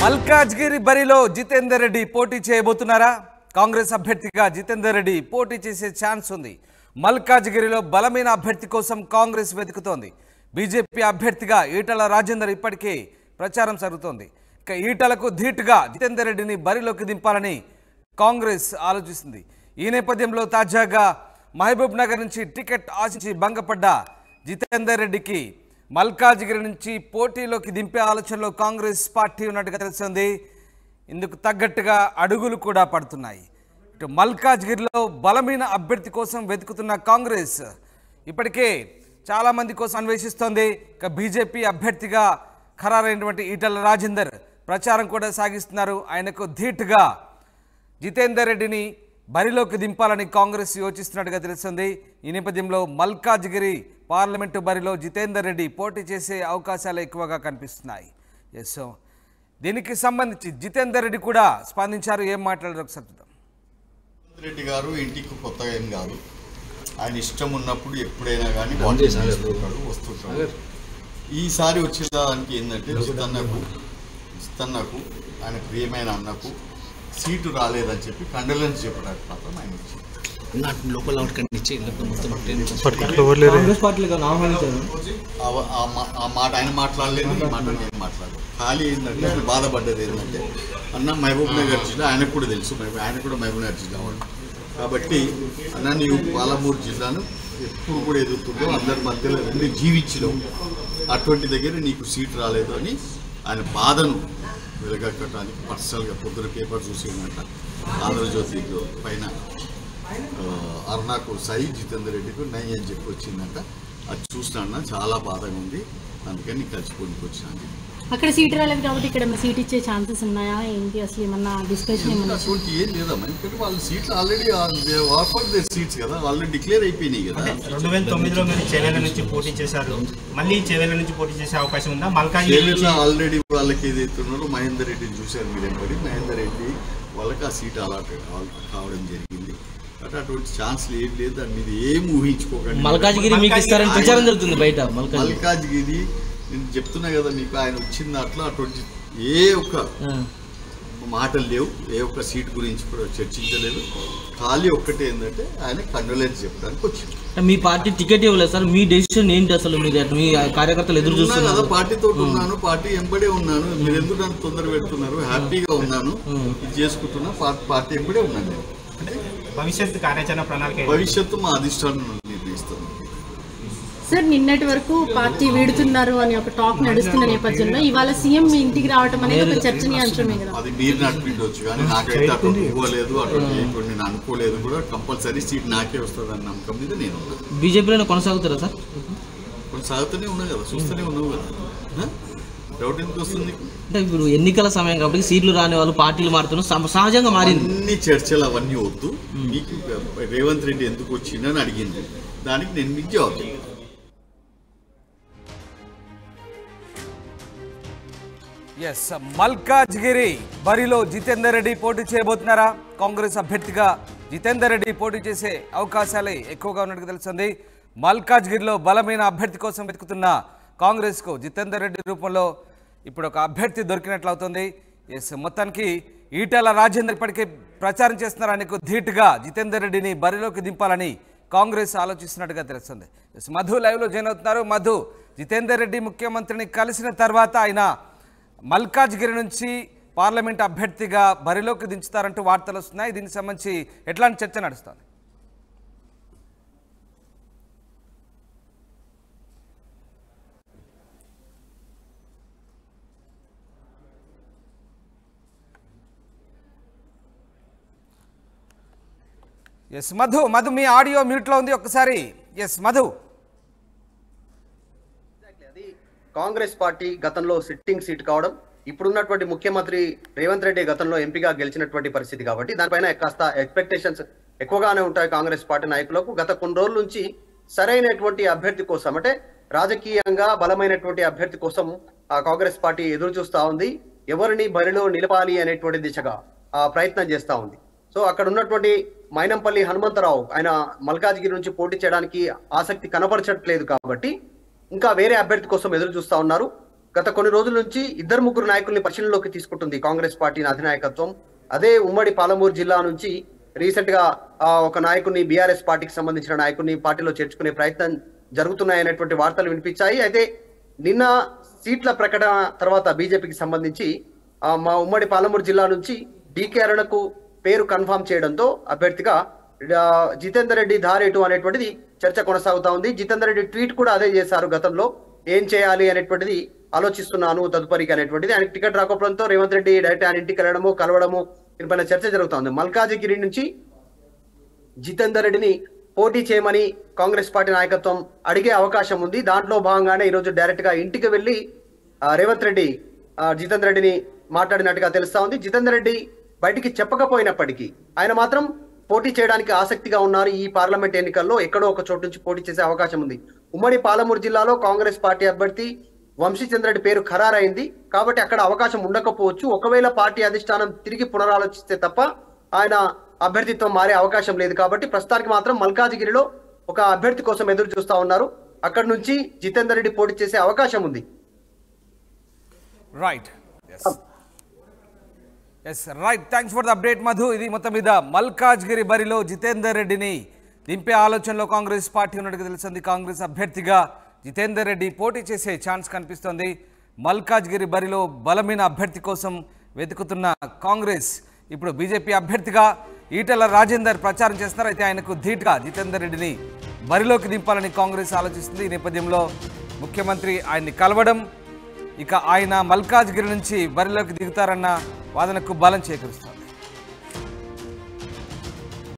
మల్కాజ్గిరి బరిలో జితేందర్ రెడ్డి పోటీ చేయబోతున్నారా? కాంగ్రెస్ అభ్యర్థిగా జితేందర్ రెడ్డి పోటీ చేసే ఛాన్స్ ఉంది. మల్కాజ్గిరిలో బలమైన అభ్యర్థి కోసం కాంగ్రెస్ వెతుకుతోంది. బీజేపీ అభ్యర్థిగా ఈటల రాజేందర్ ఇప్పటికే ప్రచారం జరుగుతోంది. ఇక ఈటలకు ధీటుగా జితేందర్ రెడ్డిని బరిలోకి దింపాలని కాంగ్రెస్ ఆలోచిస్తుంది. ఈ నేపథ్యంలో తాజాగా మహబూబ్ నగర్ నుంచి టికెట్ ఆశించి భంగపడ్డ జితేందర్ రెడ్డికి మల్కాజ్గిరి నుంచి పోటీలోకి దింపే ఆలోచనలో కాంగ్రెస్ పార్టీ ఉన్నట్టుగా తెలుస్తుంది. ఇందుకు తగ్గట్టుగా అడుగులు కూడా పడుతున్నాయి. ఇటు మల్కాజ్గిరిలో బలమైన అభ్యర్థి కోసం వెతుకుతున్న కాంగ్రెస్ ఇప్పటికే చాలామంది కోసం అన్వేషిస్తోంది. ఇక బీజేపీ అభ్యర్థిగా ఖరారైనటువంటి ఈటల రాజేందర్ ప్రచారం కూడా సాగిస్తున్నారు. ఆయనకు ధీటుగా జితేందర్ రెడ్డిని బరిలోకి దింపాలని కాంగ్రెస్ యోచిస్తున్నట్టుగా తెలుస్తుంది. ఈ నేపథ్యంలో మల్కాజ్గిరి పార్లమెంటు బరిలో జితేందర్ రెడ్డి పోటీ చేసే అవకాశాలు ఎక్కువగా కనిపిస్తున్నాయి. సో దీనికి సంబంధించి జితేందర్ రెడ్డి కూడా స్పందించారు. ఏం మాట్లాడారు ఒకసారి చూద్దాం. రెడ్డి గారు ఇంటికి కొత్తగా ఏం కాదు. ఆయన ఇష్టం ఉన్నప్పుడు ఎప్పుడైనా కానీ వస్తుంటాడు. ఈసారి వచ్చిన దానికి ఏంటంటే జితన్నకు ఆయన ప్రియమైన అన్నకు సీటు రాలేదని చెప్పి కండోలెన్స్ చెప్పడానికి మాత్రం ఆయన వచ్చింది. ఆ మాట ఆయన మాట్లాడలేదు, ఈ మాట నేను మాట్లాడలేదు. ఖాళీ ఏంటంటే ఆయన బాధపడ్డది ఏంటంటే అన్న మహబూబ్ నగర్ జిల్లా ఆయనకు కూడా తెలుసు, ఆయన కూడా మహబూబ్ నగర్ జిల్లా వాడు కాబట్టి అన్న నీవు పాలమూరు జిల్లాను ఎప్పుడు కూడా ఎదుగుతుందో అందరి మధ్యలో ఉండి జీవించడం అటువంటి దగ్గర నీకు సీటు రాలేదు అని ఆయన బాధను వెలగక్కడానికి పర్సనల్గా పొద్దున పేపర్ చూసిందంట. ఆంధ్రజ్యోతి పైన అరుణాకు సై జితేందర్ రెడ్డికి నై అని చెప్పి వచ్చిందంట. అది చూసినా చాలా బాధగా ఉంది. అందుకని కలిసిపోనికి వచ్చినాను. అక్కడ సీట్ రాలేదు కాబట్టి ఇక్కడ సీట్ ఇచ్చే ఛాన్సెస్ ఉన్నాయా ఏంటి? అసలు ఏమన్నా డిస్కషన్ అటువంటి ఏం లేదమ్మా. ఎందుకంటే వాళ్ళ సీట్లు ఆల్రెడీ ఆఫర్ దే సీట్స్ కదా, ఆల్రెడీ డిక్లేర్ అయిపోయినాయి కదా. 2009లో మీరు చెవెల నుంచి పోటీ చేశారు, మళ్ళీ చెవెల నుంచి పోటీ చేసే అవకాశం ఉందా? మల్కాజ్గిరి ఆల్రెడీ వాళ్ళకి ఏదైతే ఉన్నారో మహేందర్ రెడ్డిని చూశారు మీరు ఎంబడి. మహేందర్ రెడ్డి వాళ్ళకి ఆ సీట్ అలాట్ కావడం జరిగింది. అంటే అటువంటి ఛాన్స్లు ఏం లేదు. దాని మీద ఏం ఊహించుకోకండి. మల్కాజ్గిరి మీకు ఇస్తారని ప్రచారం జరుగుతుంది బయట. మల్కాజ్గిరి నేను చెప్తున్నా కదా మీకు, ఆయన వచ్చింది అట్లా అటువంటి ఏ ఒక్క మాటలు లేవు, ఏ ఒక్క సీట్ గురించి కూడా చర్చించలేదు. ఖాళీ ఒక్కటే ఏంటంటే ఆయన కండోలెన్స్ చెప్పడానికి వచ్చింది. మీ పార్టీ టికెట్ ఇవ్వలేదు సార్, మీ డెసిషన్ ఏంటి అసలు? మీ కార్యకర్తలు ఎదురు చూస్తున్నారు కదా. పార్టీతో ఉన్నాను, పార్టీ ఎంబడే ఉన్నాను. మీరు ఎందుకు నన్ను తొందర పెడుతున్నారు? హ్యాపీగా ఉన్నాను, ఇది చేసుకుంటున్నా, పార్టీ ఎంబడే ఉన్నాను. భవిష్యత్తు కార్యాచరణ ప్రణాళిక భవిష్యత్తు మా అధిష్టానం నిర్ణయిస్తాను. సార్ నిన్నటి వరకు పార్టీ వీడుతున్నారు అని ఒక టాక్ నడుస్తున్న నేపథ్యంలో ఇవాళ సీఎం మీ ఇంటికి రావడం అనేది ఒక చర్చనీయాంశమే కదా. అది మీరు నడిపించవచ్చు కానీ నాకైతే అటువంటి ఇవ్వలేదు, అటువంటి నేను అనుకోలేదు కూడా. కంపల్సరీ సీట్ నాకే వస్తుంది అన్న నమ్మకం మీద నేను బీజేపీలో కొనసాగుతారా సార్? కొనసాగుతూనే ఉన్నా కదా, చూస్తూనే ఉన్నావు కదా. డౌట్ ఎందుకు వస్తుంది? అంటే ఇప్పుడు ఎన్నికల సమయం కాబట్టి సీట్లు రాని వాళ్ళు పార్టీలు మారుతున్నారు, సహజంగా మారింది. అన్ని చర్చలు అవన్నీ వద్దు. మీకు రేవంత్ రెడ్డి ఎందుకు వచ్చిందని అడిగింది, దానికి నేను మీకు జవాబు. ఎస్, మల్కాజ్గిరి బరిలో జితేందర్ రెడ్డి పోటీ చేయబోతున్నారా? కాంగ్రెస్ అభ్యర్థిగా జితేందర్ రెడ్డి పోటీ చేసే అవకాశాలే ఎక్కువగా ఉన్నట్టుగా తెలుస్తుంది. మల్కాజ్గిరిలో బలమైన అభ్యర్థి కోసం వెతుకుతున్న కాంగ్రెస్కు జితేందర్ రెడ్డి రూపంలో ఇప్పుడు ఒక అభ్యర్థి దొరికినట్లు అవుతుంది. ఎస్, మొత్తానికి ఈటల రాజేందర్ ఇప్పటికే ప్రచారం చేస్తున్నారు. ఆయనకు ధీటుగా జితేందర్ రెడ్డిని బరిలోకి దింపాలని కాంగ్రెస్ ఆలోచిస్తున్నట్టుగా తెలుస్తుంది. ఎస్, మధు లైవ్లో జాయిన్ అవుతున్నారు. మధు, జితేందర్ రెడ్డి ముఖ్యమంత్రిని కలిసిన తర్వాత ఆయన మల్కాజ్గిరి నుంచి పార్లమెంట్ అభ్యర్థిగా బరిలోకి దించుతారంటూ వార్తలు వస్తున్నాయి. దీనికి సంబంధించి ఎట్లాంటి చర్చ నడుస్తుంది? ఎస్ మధు, మీ ఆడియో మ్యూట్లో ఉంది ఒక్కసారి. ఎస్ మధు. కాంగ్రెస్ పార్టీ గతంలో సిట్టింగ్ సీట్ కావడం, ఇప్పుడున్నటువంటి ముఖ్యమంత్రి రేవంత్ రెడ్డి గతంలో ఎంపీగా గెలిచినటువంటి పరిస్థితి కాబట్టి దానిపైన కాస్త ఎక్స్పెక్టేషన్స్ ఎక్కువగానే ఉంటాయి కాంగ్రెస్ పార్టీ నాయకులకు. గత కొన్ని రోజుల నుంచి సరైనటువంటి అభ్యర్థి కోసం, అంటే రాజకీయంగా బలమైనటువంటి అభ్యర్థి కోసం కాంగ్రెస్ పార్టీ ఎదురు చూస్తూ ఉంది. ఎవరిని బరిలో నిలపాలి అనేటువంటి దిశగా ప్రయత్నం చేస్తూ ఉంది. సో అక్కడ ఉన్నటువంటి మైనంపల్లి హనుమంతరావు ఆయన మల్కాజ్గిరి నుంచి పోటీ చేయడానికి ఆసక్తి కనబరచట్లేదు కాబట్టి ఇంకా వేరే అభ్యర్థి కోసం ఎదురు చూస్తూ ఉన్నారు. గత కొన్ని రోజుల నుంచి 2-3 నాయకుల్ని పరిశీలనలోకి తీసుకుంటుంది కాంగ్రెస్ పార్టీ అధినాయకత్వం. అదే ఉమ్మడి పాలమూరు జిల్లా నుంచి రీసెంట్ గా ఒక నాయకుడిని బీఆర్ఎస్ పార్టీకి సంబంధించిన నాయకుడిని పార్టీలో చేర్చుకునే ప్రయత్నం జరుగుతున్నాయనేటువంటి వార్తలు వినిపించాయి. అయితే నిన్న సీట్ల ప్రకటన తర్వాత బీజేపీకి సంబంధించి మా ఉమ్మడి పాలమూరు జిల్లా నుంచి డీకే అరుణకు పేరు కన్ఫర్మ్ చేయడంతో అభ్యర్థిగా జితేందర్ రెడ్డి దారేటు అనేటువంటిది చర్చ కొనసాగుతా ఉంది. జితేందర్ రెడ్డి ట్వీట్ కూడా అదే చేశారు. గతంలో ఏం చేయాలి అనేటువంటిది ఆలోచిస్తున్నాను తదుపరికి అనేటువంటిది. ఆయనకు టికెట్ రాకపోవడంతో రేవంత్ రెడ్డి డైరెక్ట్ ఆయన ఇంటికి వెళ్ళడము కలవడము దీనిపైన చర్చ జరుగుతుంది. మల్కాజిగిరి నుంచి జితేందర్ రెడ్డిని పోటీ చేయమని కాంగ్రెస్ పార్టీ నాయకత్వం అడిగే అవకాశం ఉంది. దాంట్లో భాగంగానే ఈరోజు డైరెక్ట్ గా ఇంటికి వెళ్లి రేవంత్ రెడ్డి జితేందర్ రెడ్డిని మాట్లాడినట్టుగా తెలుస్తా ఉంది. జితేందర్ రెడ్డి బయటికి చెప్పకపోయినప్పటికీ ఆయన మాత్రం పోటీ చేయడానికి ఆసక్తిగా ఉన్నారు. ఈ పార్లమెంట్ ఎన్నికల్లో ఎక్కడో ఒక చోటు నుంచి పోటీ చేసే అవకాశం ఉంది. ఉమ్మడి పాలమూరు జిల్లాలో కాంగ్రెస్ పార్టీ అభ్యర్థి వంశీచంద్రెడ్డి పేరు ఖరారైంది కాబట్టి అక్కడ అవకాశం ఉండకపోవచ్చు. ఒకవేళ పార్టీ అధిష్టానం తిరిగి పునరాలోచిస్తే తప్ప ఆయన అభ్యర్థిత్వం మారే అవకాశం లేదు. కాబట్టి ప్రస్తుతానికి మాత్రం మల్కాజిగిరిలో ఒక అభ్యర్థి కోసం ఎదురు చూస్తా ఉన్నారు. అక్కడ నుంచి జితేందర్ రెడ్డి పోటీ చేసే అవకాశం ఉంది. Right, right, thanks for the update Madhu. ఇది మొత్తం మీద మల్కాజ్గిరి బరిలో జితేందర్ రెడ్డిని దింపే ఆలోచనలో కాంగ్రెస్ పార్టీ ఉన్నట్టుగా తెలిసింది. కాంగ్రెస్ అభ్యర్థిగా జితేందర్ రెడ్డి పోటీ చేసే ఛాన్స్ కనిపిస్తోంది. మల్కాజ్గిరి బరిలో బలమైన అభ్యర్థి కోసం వెతుకుతున్న కాంగ్రెస్ ఇప్పుడు బీజేపీ అభ్యర్థిగా ఈటెల రాజేందర్ ప్రచారం చేస్తున్నారు. అయితే ఆయనకు ధీటుగా జితేందర్ రెడ్డిని బరిలోకి దింపాలని కాంగ్రెస్ ఆలోచిస్తుంది. ఈ నేపథ్యంలో ముఖ్యమంత్రి ఆయన్ని కలవడం, ఇక ఆయన మల్కాజ్గిరి నుంచి బరిలోకి దిగుతారన్న వాదనకు బలం చేకూరుస్తారు.